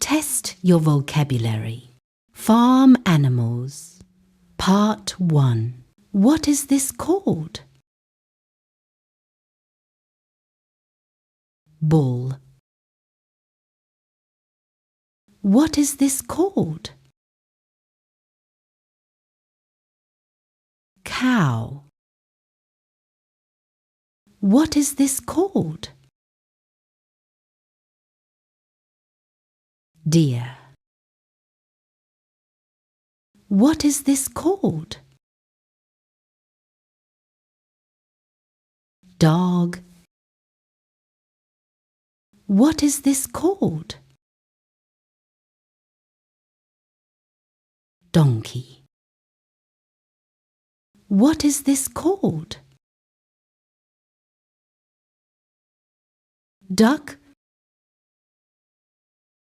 Test your vocabulary. Farm animals. Part 1. What is this called? Bull. What is this called? Cow. What is this called? Deer. What is this called? Dog. What is this called? Donkey. What is this called? Duck